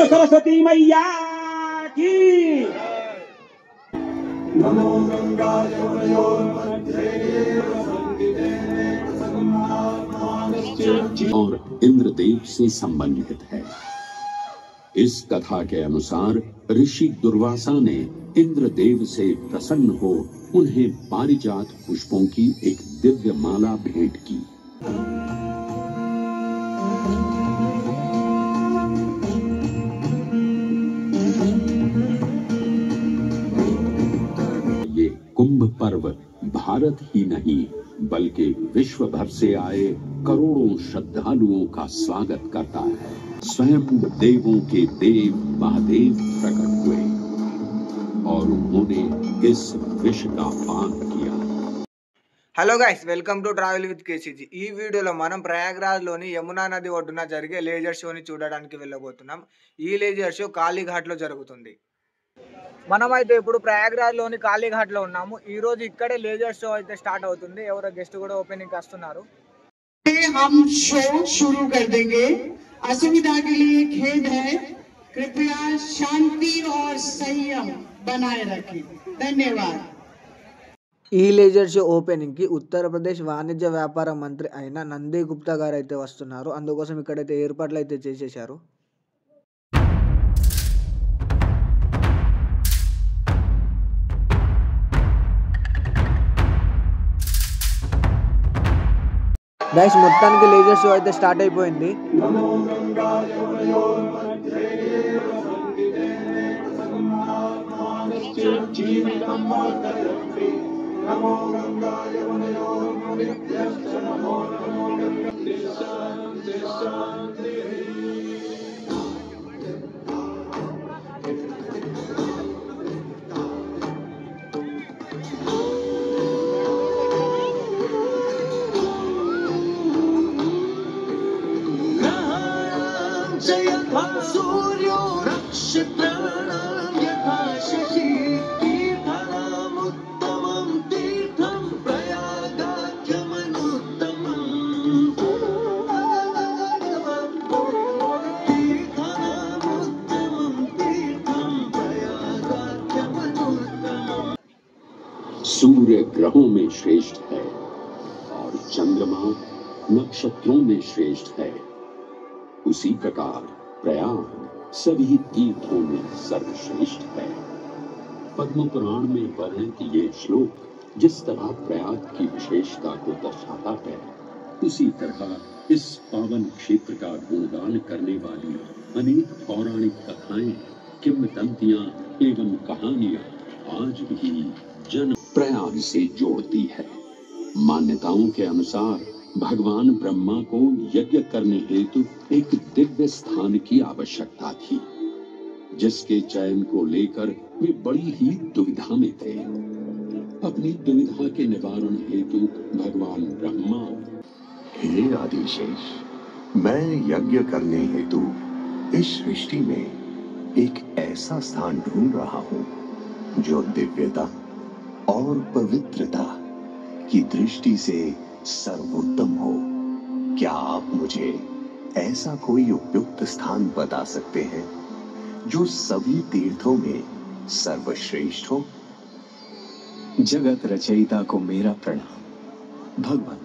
सरस्वती मैया की। नमो गंगाय और इंद्रदेव से संबंधित है। इस कथा के अनुसार ऋषि दुर्वासा ने इंद्रदेव से प्रसन्न हो उन्हें पारिजात पुष्पों की एक दिव्य माला भेंट की। ये कुंभ पर्व भारत ही नहीं बल्कि विश्व भर से आए करोड़ों श्रद्धालुओं का स्वागत करता है। स्वयं देवों के देव महादेव प्रकट हुए और उन्होंने इस विष का पान किया। Hello guys, welcome to travel with కేసీజీ। ఈ వీడియోలో మనం ప్రయాగ్రాజ్లోని యమునా నది ఒడ్డున జరిగే లేజర్ షోని చూడడానికి వెళ్ళబోతున్నాం। ఈ లేజర్ షో కాళీఘాట్లో జరుగుతుంది। మనమైతే ఇప్పుడు ప్రయాగ్రాజ్లోని కాళీఘాట్లో ఉన్నాము। ఈ రోజు ఇక్కడే లేజర్ షో అయితే స్టార్ట్ అవుతుంది। ఎవరో గెస్ట్ కూడా ఓపెనింగ్ వస్తున్నారు। हम शो शुरू कर देंगे। असुविधा के लिए खेद है, कृपया शांति और संयम बनाए रखें। धन्यवाद। ఈ లేజర్ షో ఓపెనింగ్ కి ఉత్తరప్రదేశ్ వాణిజ్య వ్యాపార మంత్రి అయిన నంది గుప్తా గారు అయితే వస్తున్నారు। అందుకోసం ఇక్కడైతే ఏర్పాట్లు అయితే చేసేశారు। గైస్, మొత్తానికి లేజర్ షో అయితే స్టార్ట్ అయిపోయింది। सूर्यो नक्षत्राणां यथा शशि तीर्थानामुत्तमं तीर्थं प्रयागाख्यमनुत्तमं तीर्थानामुत्तमं तीर्थं प्रयागाख्यमनुत्तमं। सूर्य ग्रहों में श्रेष्ठ है और चंद्रमा नक्षत्रों में श्रेष्ठ है। उसी प्रकार प्रयाग सभी तीर्थों में सर्वश्रेष्ठ है। पद्म पुराण में वर्णित ये श्लोक जिस तरह प्रयाग की विशेषता को दर्शाता है, उसी तरह इस पावन क्षेत्र का गुणगान करने वाली अनेक पौराणिक कथाएं, किंवदंतियां एवं कहानियां आज भी जन प्रयाग से जोड़ती है। मान्यताओं के अनुसार भगवान ब्रह्मा को यज्ञ करने हेतु एक दिव्य स्थान की आवश्यकता थी, जिसके चयन को लेकर वे बड़ी ही दुविधा में थे। अपनी दुविधा के निवारण हेतु भगवान ब्रह्मा, हे आदिशेष, मैं यज्ञ करने हेतु इस सृष्टि में एक ऐसा स्थान ढूंढ रहा हूँ जो दिव्यता और पवित्रता की दृष्टि से सर्वोत्तम हो। क्या आप मुझे ऐसा कोई उपयुक्त स्थान बता सकते हैं जो सभी तीर्थों में सर्वश्रेष्ठ हो? जगत रचयिता को मेरा प्रणाम। भगवान,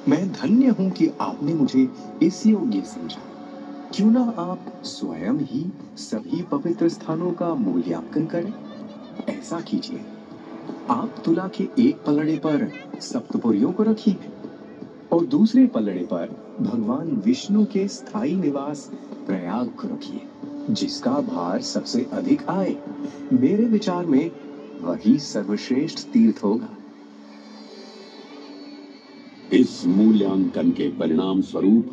मैं धन्य हूं कि आपने मुझे इस योग्य समझा। क्यों ना आप स्वयं ही सभी पवित्र स्थानों का मूल्यांकन करें। ऐसा कीजिए, आप तुला के एक पलड़े पर सप्तपुरियों को रखिए और दूसरे पलड़े पर भगवान विष्णु के स्थायी निवास प्रयाग को रखिए। जिसका भार सबसे अधिक आए, मेरे विचार में वही सर्वश्रेष्ठ तीर्थ होगा। इस मूल्यांकन के परिणाम स्वरूप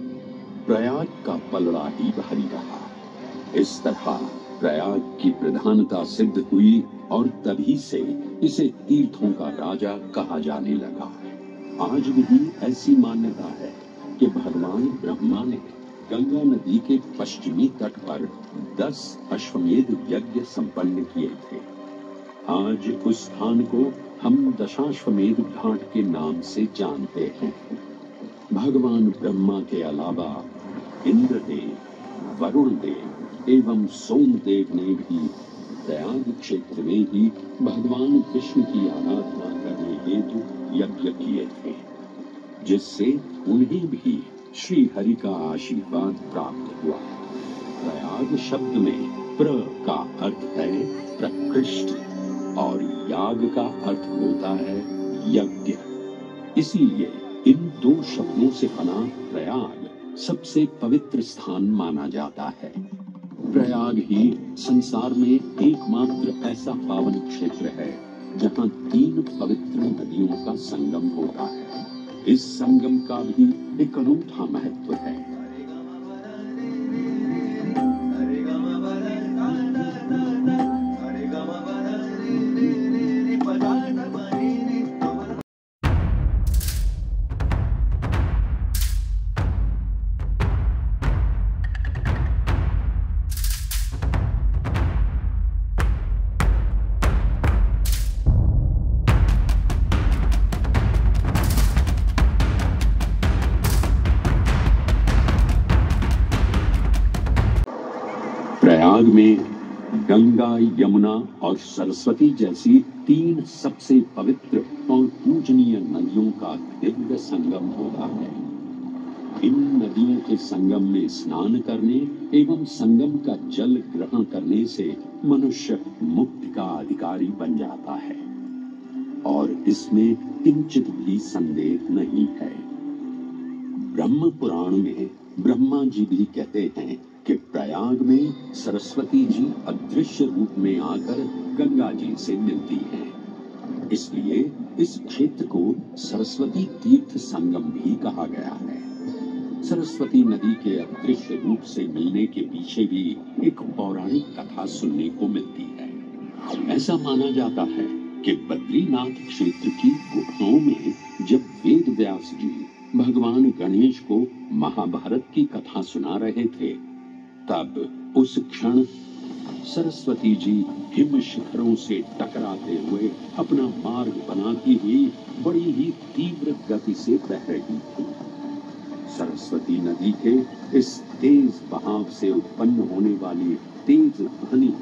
प्रयाग का पलड़ा ही भारी रहा। इस तरह प्रयाग की प्रधानता सिद्ध हुई और तभी से इसे तीर्थों का राजा कहा जाने लगा। आज भी ऐसी मान्यता है कि भगवान ब्रह्मा ने गंगा नदी के पश्चिमी तट पर 10 अश्वमेध यज्ञ संपन्न किए थे। आज उस स्थान को हम दशाश्वमेध घाट के नाम से जानते हैं। भगवान ब्रह्मा के अलावा इंद्रदेव, वरुण देव, एवं सोमदेव ने भी प्रयाग क्षेत्र में ही भगवान विष्णु की आराधना करने हेतु यज्ञ किए थे, जिससे उन्हें भी श्री हरि का आशीर्वाद प्राप्त हुआ। प्रयाग शब्द में प्र का अर्थ है प्रकृष्ट और याग का अर्थ होता है यज्ञ। इसीलिए इन दो शब्दों से बना प्रयाग सबसे पवित्र स्थान माना जाता है। प्रयाग ही संसार में एकमात्र ऐसा पावन क्षेत्र है जहाँ 3 पवित्र नदियों का संगम होता है। इस संगम का भी एक अनूठा महत्व है। प्रयाग में गंगा, यमुना और सरस्वती जैसी 3 सबसे पवित्र और पूजनीय नदियों का दिव्य संगम होता है। इन नदियों के संगम में स्नान करने एवं संगम का जल ग्रहण करने से मनुष्य मुक्ति का अधिकारी बन जाता है और इसमें किंचित भी संदेह नहीं है। ब्रह्म पुराण में ब्रह्मा जी भी कहते हैं कि प्रयाग में सरस्वती जी अदृश्य रूप में आकर गंगा जी से मिलती हैं। इसलिए इस क्षेत्र को सरस्वती तीर्थ संगम भी कहा गया है। सरस्वती नदी के अदृश्य रूप से मिलने के पीछे भी एक पौराणिक कथा सुनने को मिलती है। ऐसा माना जाता है कि बद्रीनाथ क्षेत्र की गुफाओं में जब वेद व्यास जी भगवान गणेश को महाभारत की कथा सुना रहे थे, तब उस क्षण सरस्वती जी हिम शिखरों से टकराते हुए अपना मार्ग बनाती हुई बड़ी ही तीव्र गति से बह रही थी। सरस्वती नदी के इस तेज बहाव से उत्पन्न होने वाली तेज ध्वनि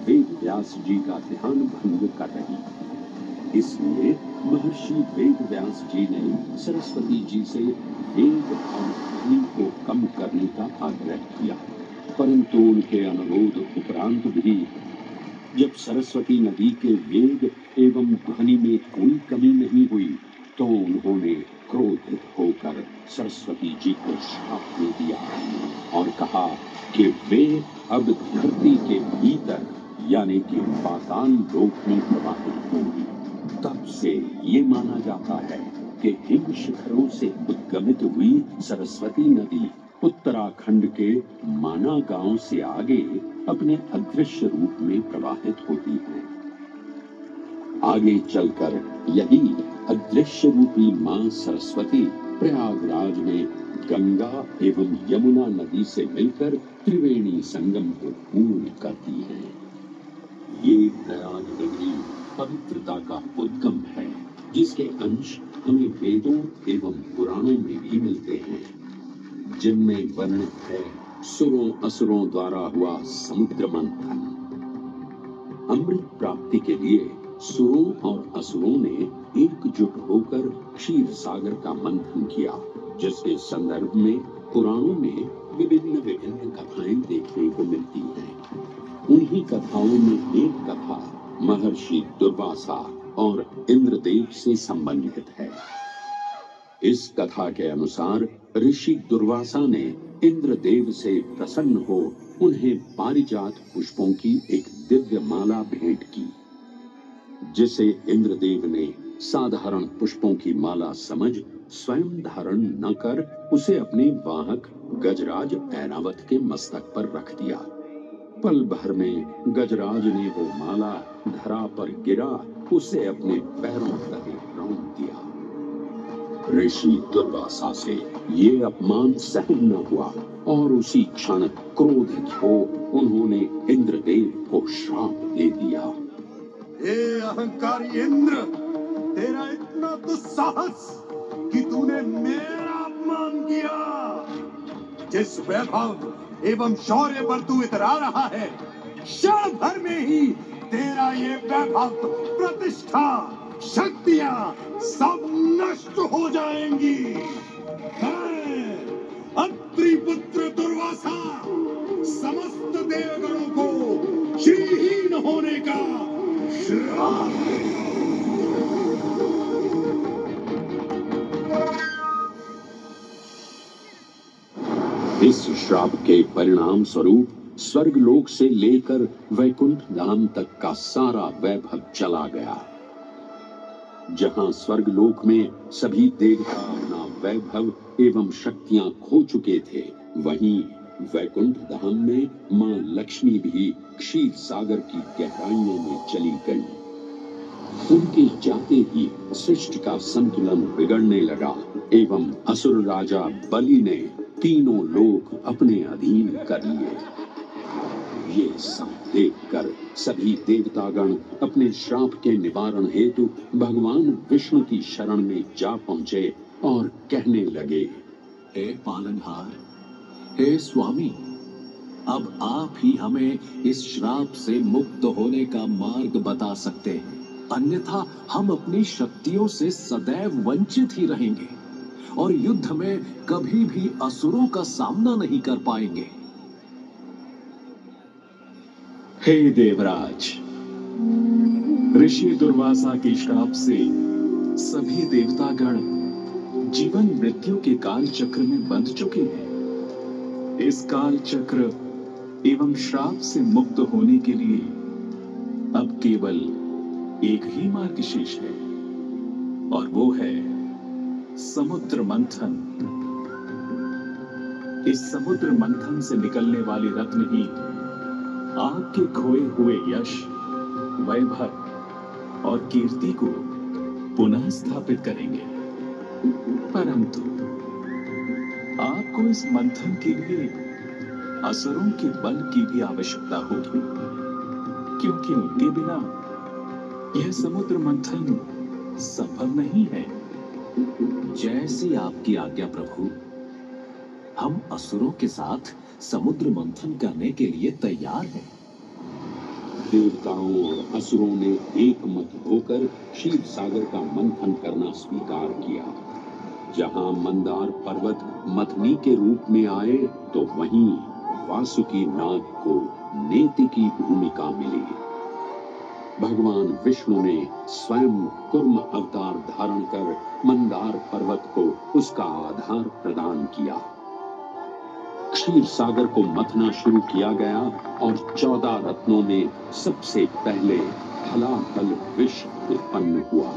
वेद व्यास जी का ध्यान भंग कर रही थी। इसलिए महर्षि वेद व्यास जी ने सरस्वती जी से वेग और ध्वनि को कम करने का आग्रह किया, परंतु उनके अनुरोध उपरांत भी जब सरस्वती नदी के वेग एवं ध्वनि में कोई कमी नहीं हुई, तो उन्होंने क्रोधित होकर सरस्वती जी को श्राप दे दिया और कहा कि वे अब धरती के भीतर यानी कि पाताल लोक में प्रवाहित होंगी। तब से ये माना जाता है कि हिम शिखरों से उद्गमित हुई सरस्वती नदी उत्तराखंड के माना गांव से आगे अपने अदृश्य रूप में प्रवाहित होती है। आगे चलकर यही अदृश्य रूपी मां सरस्वती प्रयागराज में गंगा एवं यमुना नदी से मिलकर त्रिवेणी संगम को पूर्ण करती है। ये प्रयाग नदी पवित्रता का उद्गम है, जिसके अंश हमें वेदों एवं पुराणों में भी मिलते हैं, जिनमें वर्णित है सुरों असुरों द्वारा हुआ समुद्र मंथन। अमृत प्राप्ति के लिए सुरों और असुरों ने एकजुट होकर क्षीर सागर का मंथन किया, जिसके संदर्भ में पुराणों में विभिन्न कथाएं देखने को मिलती हैं। उन्हीं कथाओं में एक कथा महर्षि दुर्वासा और इंद्रदेव से संबंधित है। इस कथा के अनुसार ऋषि दुर्वासा ने इंद्रदेव से प्रसन्न हो उन्हें पारिजात पुष्पों की एक दिव्य माला भेंट की, जिसे इंद्रदेव ने साधारण पुष्पों की माला समझ स्वयं धारण न कर उसे अपने वाहक गजराज ऐरावत के मस्तक पर रख दिया। पल भर में गजराज ने वो माला धरा पर गिरा उसे अपने पैरों तले रौंद दिया। ऋषि दुर्वासा से ये अपमान सहन न हुआ और उसी क्षण क्रोधित हो उन्होंने इंद्रदेव को श्राप दे दिया। ए अहंकारी इंद्र, तेरा इतना दुस्साहस कि तूने मेरा अपमान किया। जिस वैभव एवं शौर्य पर तू इतरा रहा है, क्षण भर में ही तेरा ये वैभव, प्रतिष्ठा, शक्तियां सब नष्ट हो जाएंगी। मैं, अत्रि पुत्र दुर्वासा, समस्त देवगणों को श्रीहीन होने का श्राप इस श्राप के परिणाम स्वरूप स्वर्गलोक से लेकर वैकुंठ धाम तक का सारा वैभव चला गया। जहां स्वर्गलोक में सभी देवता अपना वैभव एवं शक्तियां खो चुके थे, वहीं वैकुंठ धाम में मां लक्ष्मी भी क्षीर सागर की गहराइयों में चली गई। उनके जाते ही सृष्टि का संतुलन बिगड़ने लगा एवं असुर राजा बलि ने तीनों लोक अपने अधीन कर लिए। ये सब देखकर सभी देवतागण अपने श्राप के निवारण हेतु भगवान विष्णु की शरण में जा पहुंचे और कहने लगे, हे पालनहार, हे स्वामी, अब आप ही हमें इस श्राप से मुक्त होने का मार्ग बता सकते हैं, अन्यथा हम अपनी शक्तियों से सदैव वंचित ही रहेंगे और युद्ध में कभी भी असुरों का सामना नहीं कर पाएंगे। हे देवराज, ऋषि दुर्वासा के श्राप से सभी देवतागण जीवन मृत्यु के काल चक्र में बंध चुके हैं। इस काल चक्र एवं श्राप से मुक्त होने के लिए अब केवल एक ही मार्ग शेष है और वो है समुद्र मंथन। इस समुद्र मंथन से निकलने वाले रत्न ही आपके खोए हुए यश, वैभव और कीर्ति को पुनः स्थापित करेंगे। परंतु आपको इस मंथन के लिए असुरों के बल की भी आवश्यकता होगी, क्योंकि उनके बिना यह समुद्र मंथन संभव नहीं है। जैसी आपकी आज्ञा प्रभु, हम असुरों के साथ समुद्र मंथन करने के लिए तैयार हैं। देवताओं और असुरों ने एक मत होकर क्षीर सागर का मंथन करना स्वीकार किया। जहां मंदार पर्वत मथनी के रूप में आए, तो वहीं वासुकी नाग को नेति की भूमिका मिली। भगवान विष्णु ने स्वयं कूर्म अवतार धारण कर मंदार पर्वत को उसका आधार प्रदान किया। क्षीर सागर को मथना शुरू किया गया और 14 रत्नों में सबसे पहले हलाहल विष उत्पन्न हुआ।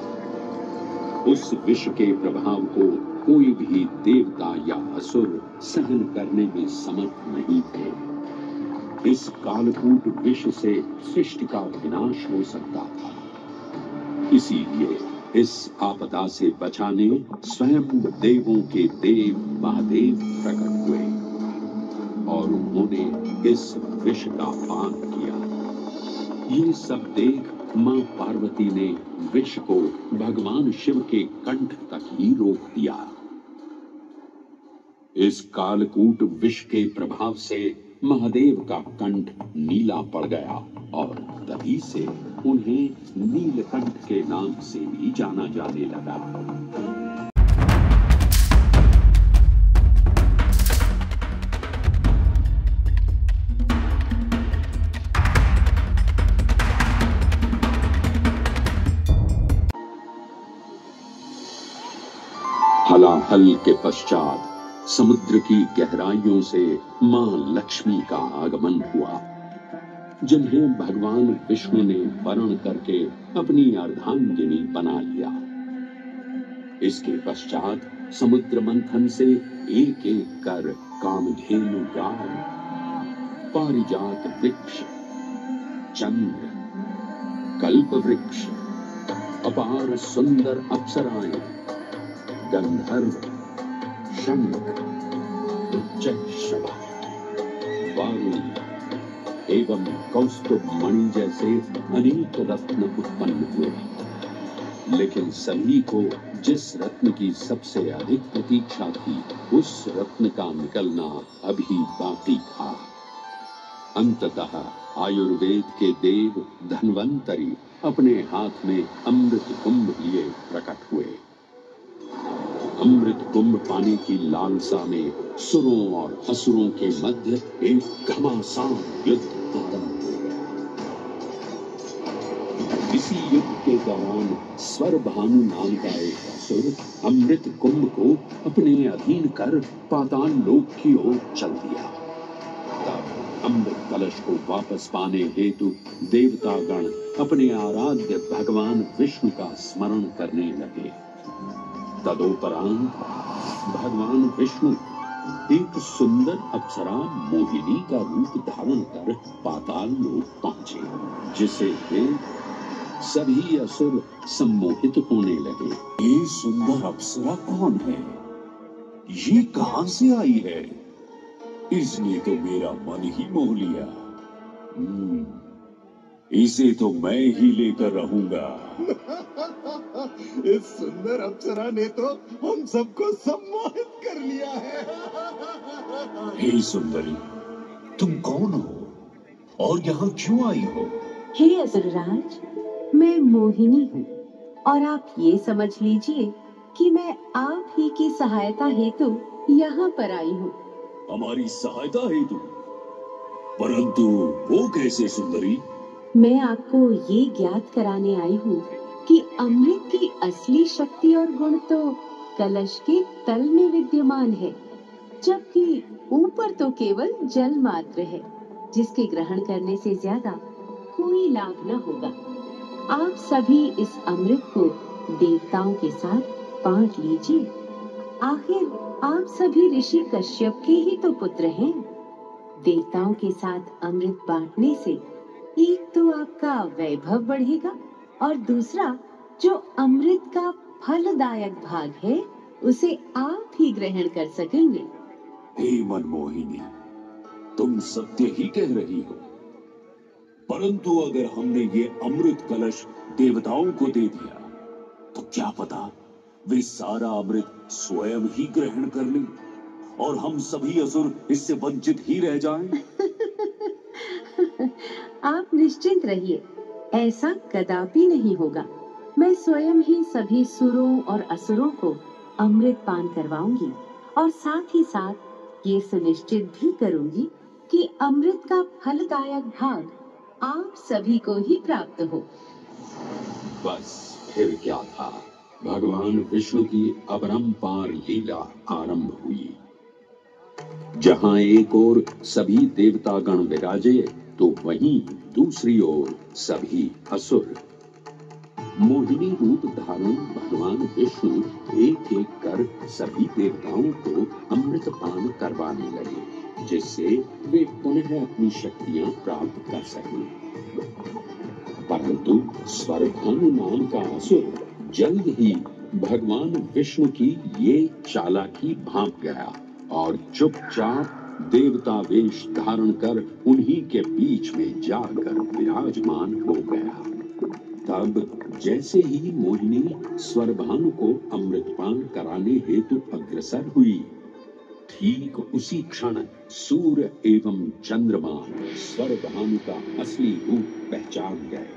उस विष के प्रभाव को कोई भी देवता या असुर सहन करने में समर्थ नहीं थे। इस कालकूट विष से सृष्टि का विनाश हो सकता था। इसीलिए इस आपदा से बचाने स्वयं देवों के देव महादेव प्रकट हुए और उन्होंने इस विष का पान किया। ये सब देख मां पार्वती ने विष को भगवान शिव के कंठ तक ही रोक दिया। इस कालकूट विष के प्रभाव से महादेव का कंठ नीला पड़ गया और तभी से उन्हें नीलकंठ के नाम से भी जाना जाने लगा। हलाहल के पश्चात समुद्र की गहराइयों से मां लक्ष्मी का आगमन हुआ, जिन्हें भगवान विष्णु ने वरण करके अपनी अर्धांगिनी बना लिया। इसके पश्चात समुद्र मंथन से एक एक कर कामधेनु गाय, पारिजात वृक्ष, चंद्र, कल्प वृक्ष, अपार सुंदर अप्सराएं, गंधर्व, शंख, उच्चैःश्रवा, वारुणी एवं कौस्तुभ मणि जैसे अनेक रत्न उत्पन्न हुए। लेकिन सभी को जिस रत्न की सबसे अधिक प्रतीक्षा थी, उस रत्न का निकलना अभी बाकी था। अंततः आयुर्वेद के देव धन्वंतरी अपने हाथ में अमृत कुंभ लिए प्रकट हुए। अमृत कुंभ पाने की लालसा में सुरों और असुरों के मध्य एक घमासान युद्ध आरंभ हो गया। इसी युद्ध के दौरान स्वरभानु नाम का एक असुर अमृत कुंभ को अपने अधीन कर पाताल लोक की ओर चल दिया। तब अमृत कलश को वापस पाने हेतु देवतागण अपने आराध्य भगवान विष्णु का स्मरण करने लगे। तदोपरांत भगवान विष्णु एक सुंदर अप्सरा मोहिनी का रूप धारण कर पाताल लोक पहुंचे, जिसे देख सभी असुर सम्मोहित होने लगे। ये सुंदर अप्सरा कौन है? ये कहां से आई है? इसने तो मेरा मन ही मोह लिया। इसे तो मैं ही लेकर रहूंगा। इस सुंदर अप्सरा ने तो हम सबको सम्मोहित कर लिया है। हे सुंदरी, तुम कौन हो और यहाँ क्यों आई हो? हे असुरराज, मैं मोहिनी हूँ और आप ये समझ लीजिए कि मैं आप ही की सहायता हेतु यहाँ पर आई हूँ। हमारी सहायता हेतु? परंतु वो कैसे सुंदरी? मैं आपको ये ज्ञात कराने आई हूँ कि अमृत की असली शक्ति और गुण तो कलश के तल में विद्यमान है, जबकि ऊपर तो केवल जल मात्र है, जिसके ग्रहण करने से ज्यादा कोई लाभ न होगा। आप सभी इस अमृत को देवताओं के साथ बांट लीजिए। आखिर आप सभी ऋषि कश्यप के ही तो पुत्र हैं। देवताओं के साथ अमृत बांटने से एक तो आपका वैभव बढ़ेगा और दूसरा जो अमृत का फलदायक भाग है उसे आप ही ग्रहण कर सकेंगे। हे मनमोहिनी, तुम सत्य ही कह रही हो। परंतु अगर हमने ये अमृत कलश देवताओं को दे दिया तो क्या पता वे सारा अमृत स्वयं ही ग्रहण कर लें और हम सभी असुर इससे वंचित ही रह जाएं। आप निश्चिंत रहिए, ऐसा कदापि नहीं होगा। मैं स्वयं ही सभी सुरों और असुरों को अमृत पान करवाऊंगी और साथ ही साथ ये सुनिश्चित भी करूंगी कि अमृत का फलदायक भाग आप सभी को ही प्राप्त हो। बस फिर क्या था, भगवान विष्णु की अपरंपार लीला आरंभ हुई। जहां एक ओर सभी देवतागण विराजे तो वहीं दूसरी ओर सभी असुर। मोहिनी रूप धारण भगवान विष्णु एक एक कर सभी देवताओं को अमृत पान करवाने लगे, जिससे वे पुनः अपनी शक्तियां प्राप्त कर सकें। परंतु स्वरभानु नाम का असुर जल्द ही भगवान विष्णु की ये चालाकी भांप गया और चुपचाप देवता वेश धारण कर उन्हीं के बीच में जाकर विराजमान हो गया। तब जैसे ही मोहिनी स्वरभानु को अमृतपान कराने हेतु अग्रसर हुई, ठीक उसी क्षण सूर्य एवं चंद्रमा स्वरभानु का असली रूप पहचान गए।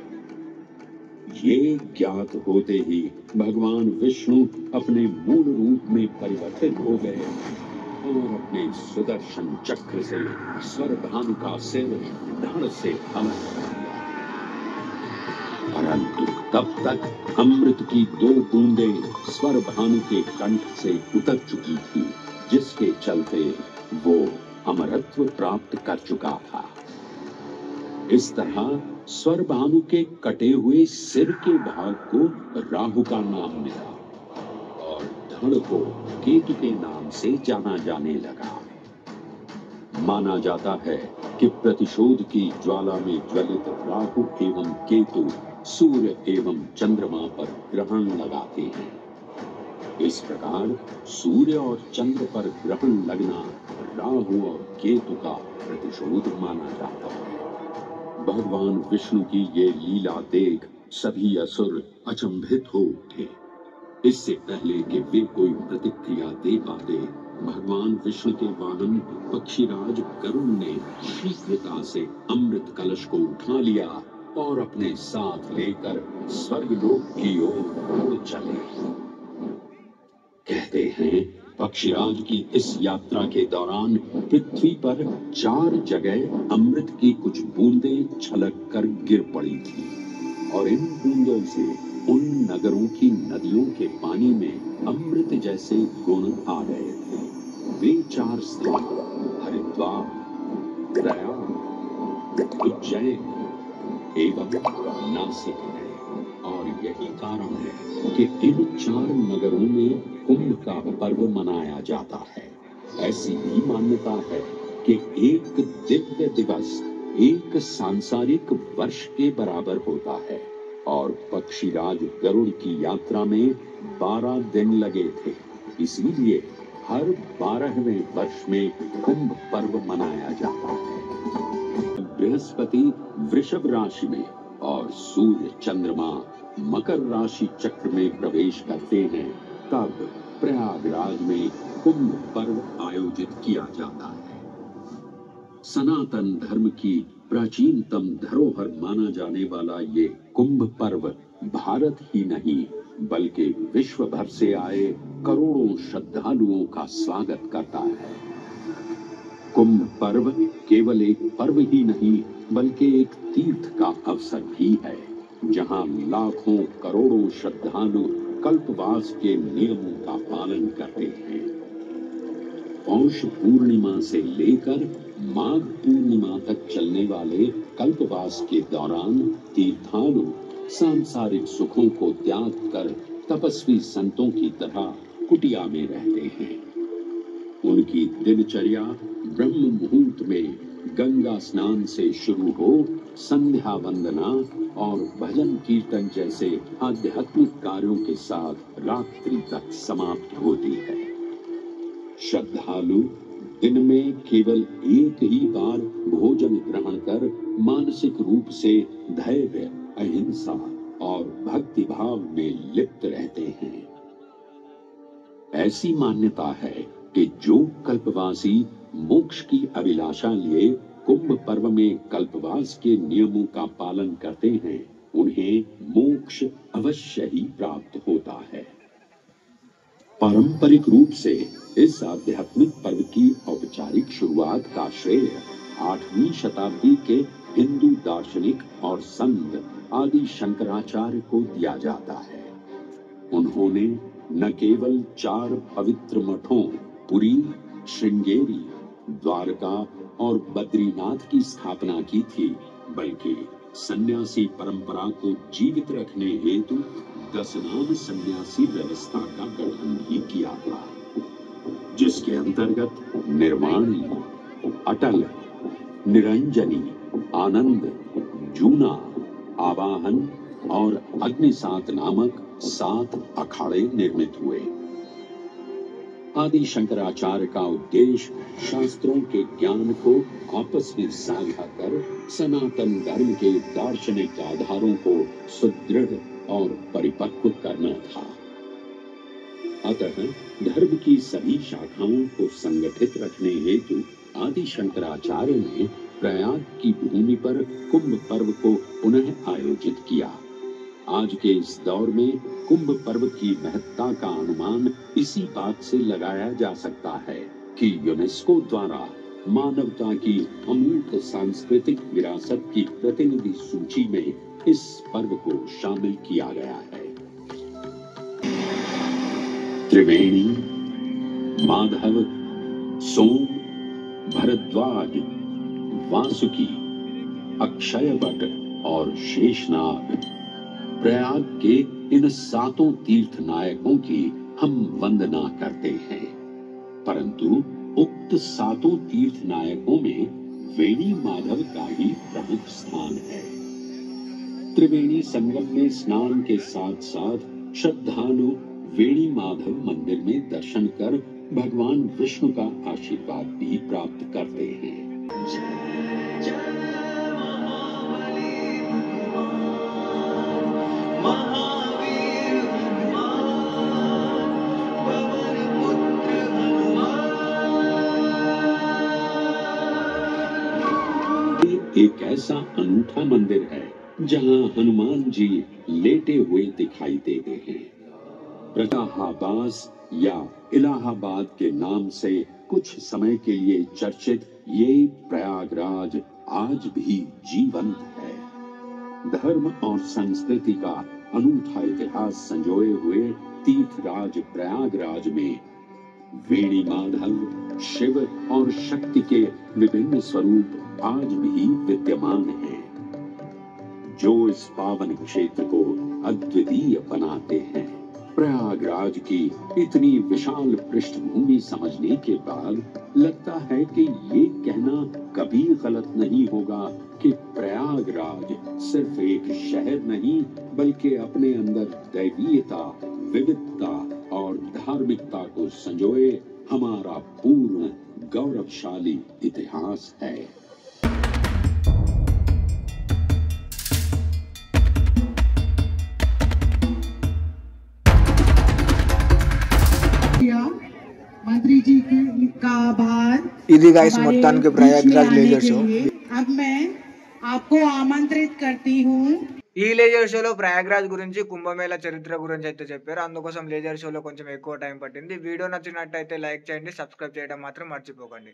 ये ज्ञात होते ही भगवान विष्णु अपने मूल रूप में परिवर्तित हो गए और अपने सुदर्शन चक्र से स्वरभानु का सिर धड़ से अलग कर दिया। परंतु तब तक अमृत की 2 बूंदें स्वरभानु के कंठ से उतर चुकी थी, जिसके चलते वो अमरत्व प्राप्त कर चुका था। इस तरह स्वरभानु के कटे हुए सिर के भाग को राहु का नाम मिला और धड़ को केतु के नाम से जाना जाने लगा। माना जाता है कि प्रतिशोध की ज्वाला में ज्वलित राहु एवं केतु सूर्य एवं चंद्रमा पर ग्रहण लगाते हैं। इस प्रकार सूर्य और चंद्र पर ग्रहण लगना राहु और केतु का प्रतिशोध माना जाता है। भगवान विष्णु की ये लीला देख सभी असुर अचंभित हो उठे। इससे पहले कि वे कोई प्रतिक्रिया दे पाते, भगवान विष्णु के वाहन पक्षीराज गरुड़ ने शीघ्रता से अमृत कलश को उठा लिया और अपने साथ लेकर स्वर्गलोक की ओर उड़ चले। कहते हैं पक्षीराज की इस यात्रा के दौरान पृथ्वी पर 4 जगह अमृत की कुछ बूंदें छलक कर गिर पड़ी थी और इन बूंदों से उन नगरों की नदियों के पानी में अमृत जैसे गुण आ गए थे। वे 4 स्थान हरिद्वार, प्रयाग, उज्जैन एवं नासिक है और यही कारण है कि इन 4 नगरों में कुंभ का पर्व मनाया जाता है। ऐसी भी मान्यता है कि एक दिव्य दिवस एक सांसारिक वर्ष के बराबर होता है और पक्षीराज गरुड़ की यात्रा में 12 दिन लगे थे। इसीलिए हर 12वें वर्ष में कुंभ पर्व मनाया जाता है। बृहस्पति वृषभ राशि में और सूर्य चंद्रमा मकर राशि चक्र में प्रवेश करते हैं, तब प्रयागराज में कुंभ पर्व आयोजित किया जाता है। सनातन धर्म की प्राचीनतम धरोहर माना जाने वाला ये कुंभ पर्व भारत ही नहीं बल्कि विश्व भर से आए करोड़ों श्रद्धालुओं का स्वागत करता है। कुंभ पर्व केवल एक पर्व ही नहीं बल्कि एक तीर्थ का अवसर भी है, जहां लाखों करोड़ों श्रद्धालु कल्पवास के नियमों का पालन करते हैं। पौष पूर्णिमा से लेकर माघ पूर्णिमा तक चलने वाले कल्पवास के दौरान तीर्थालु सांसारिक सुखों को त्याग कर तपस्वी संतों की तरह कुटिया में रहते हैं। उनकी दिनचर्या ब्रह्म मुहूर्त में गंगा स्नान से शुरू हो संध्या वंदना और भजन कीर्तन जैसे आध्यात्मिक कार्यों के साथ रात्रि तक समाप्त होती है। श्रद्धालु दिन में केवल एक ही बार भोजन ग्रहण कर मानसिक रूप से धैर्य, अहिंसा और भक्ति भाव में लिप्त रहते हैं। ऐसी मान्यता है कि जो कल्पवासी मोक्ष की अभिलाषा लिए कुंभ पर्व में कल्पवास के नियमों का पालन करते हैं, उन्हें मोक्ष अवश्य ही प्राप्त होता है। पारंपरिक रूप से इस आध्यात्मिक पर्व की औपचारिक शुरुआत का श्रेय 8वीं शताब्दी के हिंदू दार्शनिक और संत आदि शंकराचार्य को दिया जाता है। उन्होंने न केवल 4 पवित्र मठों पुरी, श्रृंगेरी, द्वारका और बद्रीनाथ की स्थापना की थी, बल्कि सन्यासी परंपरा को जीवित रखने हेतु 10 नाम सन्यासी व्यवस्था का गठन भी किया था, जिसके अंतर्गत निर्वाणी, अटल, निरंजनी, आनंद, जूना, आवाहन और अग्निसात नामक 7 अखाड़े निर्मित हुए। आदि शंकराचार्य का उद्देश्य शास्त्रों के ज्ञान को आपस में साझा कर सनातन धर्म के दार्शनिक आधारों को सुदृढ़ और परिपक्व करना था। अतः धर्म की सभी शाखाओं को संगठित रखने हेतु आदि शंकराचार्य ने प्रयाग की भूमि पर कुंभ पर्व को पुनः आयोजित किया। आज के इस दौर में कुंभ पर्व की महत्ता का अनुमान इसी बात से लगाया जा सकता है कि यूनेस्को द्वारा मानवता की अमूल्य सांस्कृतिक विरासत की प्रतिनिधि सूची में इस पर्व को शामिल किया गया है। त्रिवेणी, माधव, सोम, भरद्वाज, वासुकी, अक्षयवट और शेषनाग, प्रयाग के इन 7 तीर्थ नायकों की हम वंदना करते हैं, परंतु उक्त 7 तीर्थ नायकों में वेणी माधव का ही प्रमुख स्थान है। त्रिवेणी संगम में स्नान के साथ साथ श्रद्धालु वेणी माधव मंदिर में दर्शन कर भगवान विष्णु का आशीर्वाद भी प्राप्त करते हैं। एक ऐसा अनूठा मंदिर है जहां हनुमान जी लेटे हुए दिखाई देते हैं। प्रताहाबास या इलाहाबाद के नाम से कुछ समय के लिए चर्चित ये प्रयागराज आज भी जीवंत है। धर्म और संस्कृति का अनूठा इतिहास संजोए हुए तीर्थराज प्रयागराज में वेणी माधव, शिव और शक्ति के विभिन्न स्वरूप आज भी विद्यमान हैं, जो इस पावन क्षेत्र को अद्वितीय बनाते हैं। प्रयागराज की इतनी विशाल पृष्ठभूमि समझने के बाद लगता है कि ये कहना कभी गलत नहीं होगा कि प्रयागराज सिर्फ एक शहर नहीं बल्कि अपने अंदर दैवीयता, विविधता और धार्मिकता को संजोए हमारा पूर्ण गौरवशाली इतिहास है। मंत्री जी का आभार। ఇది गाइस మొత్తానికి ప్రయాగ్రాజ్ లేజర్ షో। अब मैं आपको आमंत्रित करती हूँ। ఈ లేజర్ షోలో ప్రయాగ్రాజ్ గురించి, కుంభమేళా చరిత్ర గురించి అయితే చెప్పారు। అందుకోసం లేజర్ షోలో కొంచెం ఎక్కువ టైం పట్టింది। వీడియో నచ్చినట్టయితే లైక్ చేయండి, సబ్స్క్రైబ్ చేయడం మాత్రం మర్చిపోకండి।